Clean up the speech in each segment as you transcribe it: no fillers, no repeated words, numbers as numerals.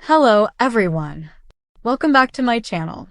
Hello everyone. Welcome back to my channel.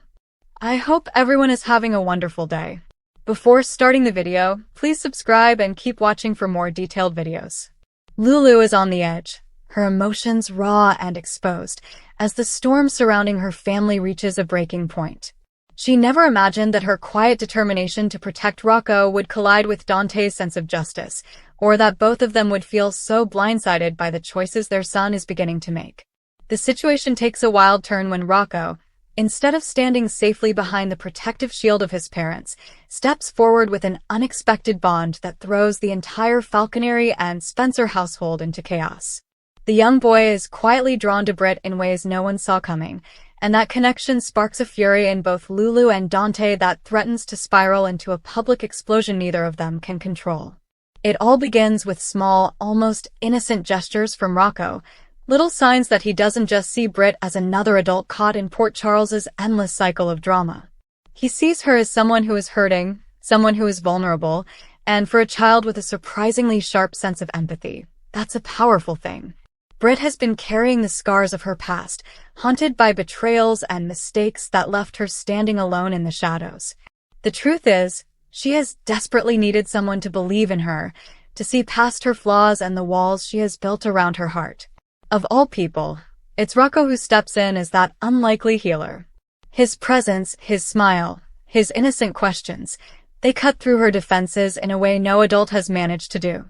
I hope everyone is having a wonderful day. Before starting the video, please subscribe and keep watching for more detailed videos. Lulu is on the edge, her emotions raw and exposed, as the storm surrounding her family reaches a breaking point. She never imagined that her quiet determination to protect Rocco would collide with Dante's sense of justice, or that both of them would feel so blindsided by the choices their son is beginning to make. The situation takes a wild turn when Rocco, instead of standing safely behind the protective shield of his parents, steps forward with an unexpected bond that throws the entire Falconary and Spencer household into chaos. The young boy is quietly drawn to Britt in ways no one saw coming, and that connection sparks a fury in both Lulu and Dante that threatens to spiral into a public explosion neither of them can control. It all begins with small, almost innocent gestures from Rocco, little signs that he doesn't just see Britt as another adult caught in Port Charles's endless cycle of drama. He sees her as someone who is hurting, someone who is vulnerable, and for a child with a surprisingly sharp sense of empathy, that's a powerful thing. Britt has been carrying the scars of her past, haunted by betrayals and mistakes that left her standing alone in the shadows. The truth is, she has desperately needed someone to believe in her, to see past her flaws and the walls she has built around her heart. Of all people, it's Rocco who steps in as that unlikely healer. His presence, his smile, his innocent questions, they cut through her defenses in a way no adult has managed to do.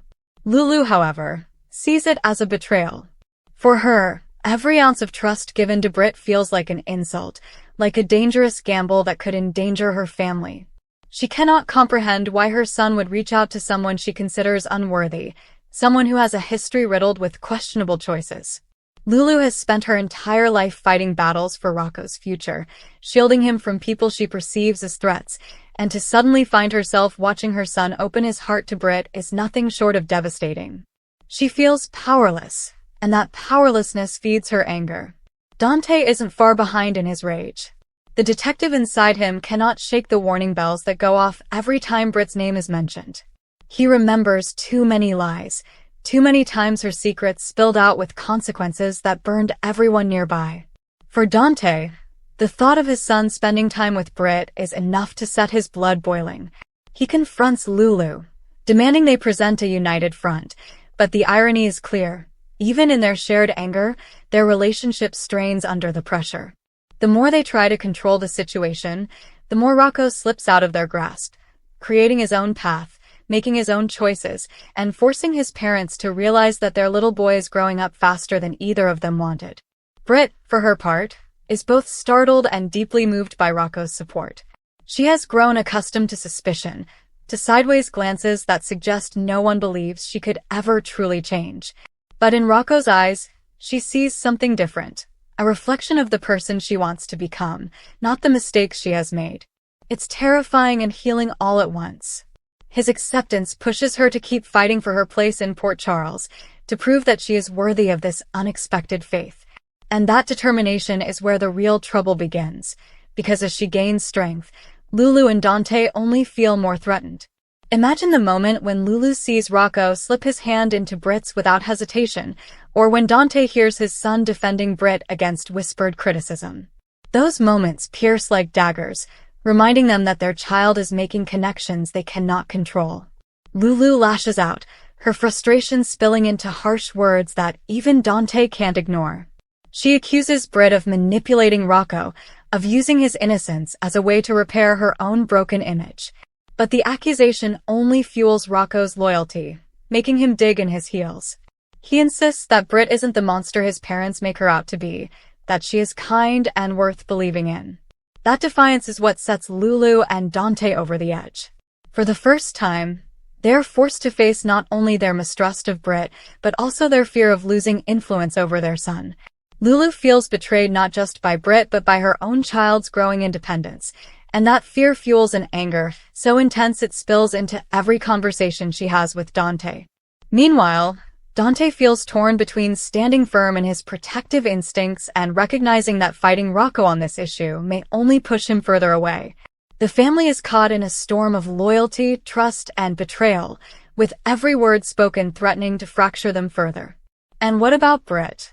Lulu, however, sees it as a betrayal. For her, every ounce of trust given to Britt feels like an insult, like a dangerous gamble that could endanger her family. She cannot comprehend why her son would reach out to someone she considers unworthy, someone who has a history riddled with questionable choices. Lulu has spent her entire life fighting battles for Rocco's future, shielding him from people she perceives as threats, and to suddenly find herself watching her son open his heart to Britt is nothing short of devastating. She feels powerless, and that powerlessness feeds her anger. Dante isn't far behind in his rage. The detective inside him cannot shake the warning bells that go off every time Britt's name is mentioned. He remembers too many lies, too many times her secrets spilled out with consequences that burned everyone nearby. For Dante, the thought of his son spending time with Britt is enough to set his blood boiling. He confronts Lulu, demanding they present a united front, but the irony is clear. Even in their shared anger, their relationship strains under the pressure. The more they try to control the situation, the more Rocco slips out of their grasp, creating his own path, making his own choices, and forcing his parents to realize that their little boy is growing up faster than either of them wanted. Britt, for her part, is both startled and deeply moved by Rocco's support. She has grown accustomed to suspicion, to sideways glances that suggest no one believes she could ever truly change. But in Rocco's eyes, she sees something different, a reflection of the person she wants to become, not the mistakes she has made. It's terrifying and healing all at once. His acceptance pushes her to keep fighting for her place in Port Charles, to prove that she is worthy of this unexpected faith. And that determination is where the real trouble begins, because as she gains strength, Lulu and Dante only feel more threatened. Imagine the moment when Lulu sees Rocco slip his hand into Britt's without hesitation, or when Dante hears his son defending Britt against whispered criticism. Those moments pierce like daggers, reminding them that their child is making connections they cannot control. Lulu lashes out, her frustration spilling into harsh words that even Dante can't ignore. She accuses Britt of manipulating Rocco, of using his innocence as a way to repair her own broken image. But the accusation only fuels Rocco's loyalty, making him dig in his heels. He insists that Britt isn't the monster his parents make her out to be, that she is kind and worth believing in. That defiance is what sets Lulu and Dante over the edge. For the first time, they're forced to face not only their mistrust of Britt, but also their fear of losing influence over their son. Lulu feels betrayed not just by Britt but by her own child's growing independence, and that fear fuels an anger so intense it spills into every conversation she has with Dante. Meanwhile, Dante feels torn between standing firm in his protective instincts and recognizing that fighting Rocco on this issue may only push him further away. The family is caught in a storm of loyalty, trust, and betrayal, with every word spoken threatening to fracture them further. And what about Britt?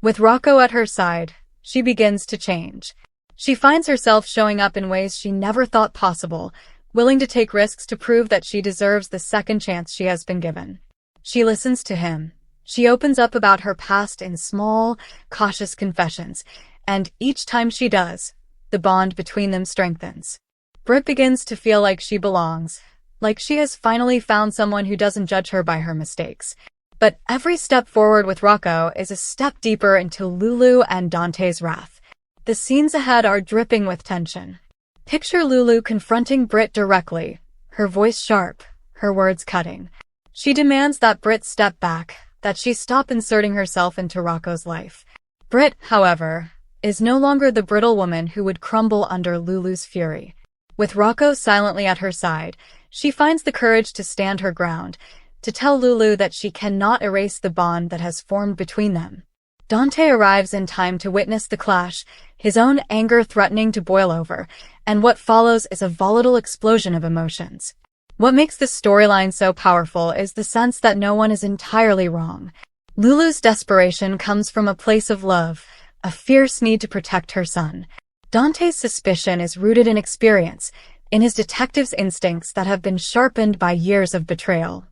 With Rocco at her side, she begins to change. She finds herself showing up in ways she never thought possible, willing to take risks to prove that she deserves the second chance she has been given. She listens to him. She opens up about her past in small, cautious confessions, and each time she does, the bond between them strengthens. Britt begins to feel like she belongs, like she has finally found someone who doesn't judge her by her mistakes. But every step forward with Rocco is a step deeper into Lulu and Dante's wrath. The scenes ahead are dripping with tension. Picture Lulu confronting Britt directly, her voice sharp, her words cutting. She demands that Britt step back, that she stop inserting herself into Rocco's life. Britt, however, is no longer the brittle woman who would crumble under Lulu's fury. With Rocco silently at her side, she finds the courage to stand her ground, to tell Lulu that she cannot erase the bond that has formed between them. Dante arrives in time to witness the clash, his own anger threatening to boil over, and what follows is a volatile explosion of emotions. What makes this storyline so powerful is the sense that no one is entirely wrong. Lulu's desperation comes from a place of love, a fierce need to protect her son. Dante's suspicion is rooted in experience, in his detective's instincts that have been sharpened by years of betrayal.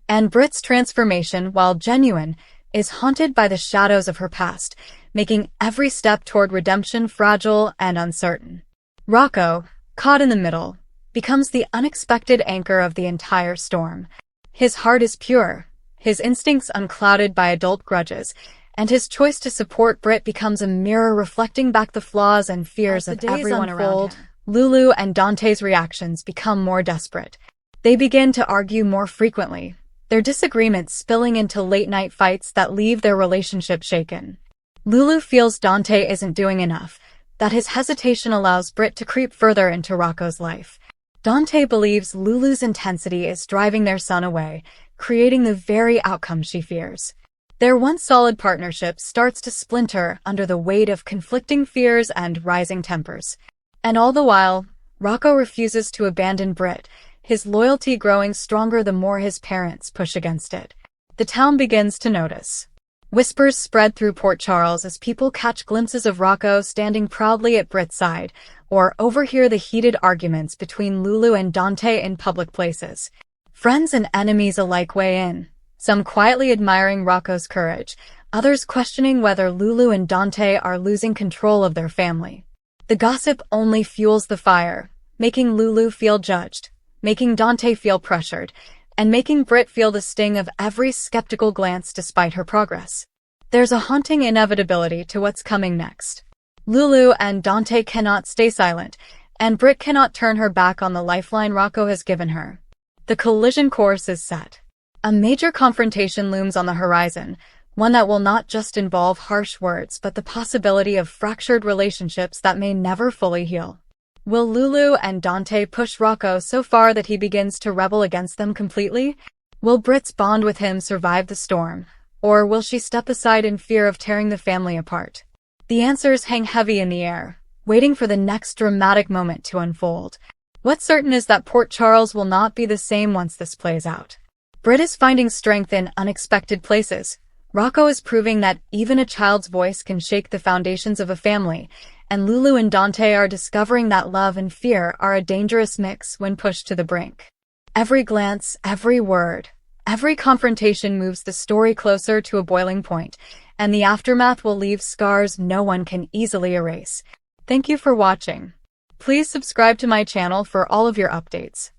And Britt's transformation, while genuine, is haunted by the shadows of her past, making every step toward redemption fragile and uncertain. Rocco, caught in the middle, becomes the unexpected anchor of the entire storm. His heart is pure, his instincts unclouded by adult grudges, and his choice to support Britt becomes a mirror reflecting back the flaws and fears of everyone around him. Lulu and Dante's reactions become more desperate. They begin to argue more frequently, their disagreements spilling into late-night fights that leave their relationship shaken. Lulu feels Dante isn't doing enough, that his hesitation allows Britt to creep further into Rocco's life. Dante believes Lulu's intensity is driving their son away, creating the very outcome she fears. Their once solid partnership starts to splinter under the weight of conflicting fears and rising tempers. And all the while, Rocco refuses to abandon Britt, his loyalty growing stronger the more his parents push against it. The town begins to notice. Whispers spread through Port Charles as people catch glimpses of Rocco standing proudly at Britt's side, or overhear the heated arguments between Lulu and Dante in public places. Friends and enemies alike weigh in, some quietly admiring Rocco's courage, others questioning whether Lulu and Dante are losing control of their family. The gossip only fuels the fire, making Lulu feel judged, making Dante feel pressured, and making Britt feel the sting of every skeptical glance despite her progress. There's a haunting inevitability to what's coming next. Lulu and Dante cannot stay silent, and Britt cannot turn her back on the lifeline Rocco has given her. The collision course is set. A major confrontation looms on the horizon, one that will not just involve harsh words but the possibility of fractured relationships that may never fully heal. Will Lulu and Dante push Rocco so far that he begins to rebel against them completely? Will Britt's bond with him survive the storm, or will she step aside in fear of tearing the family apart? The answers hang heavy in the air, waiting for the next dramatic moment to unfold. What's certain is that Port Charles will not be the same once this plays out. Britt is finding strength in unexpected places. Rocco is proving that even a child's voice can shake the foundations of a family, and Lulu and Dante are discovering that love and fear are a dangerous mix when pushed to the brink. Every glance, every word, every confrontation moves the story closer to a boiling point, and the aftermath will leave scars no one can easily erase. Thank you for watching. Please subscribe to my channel for all of your updates.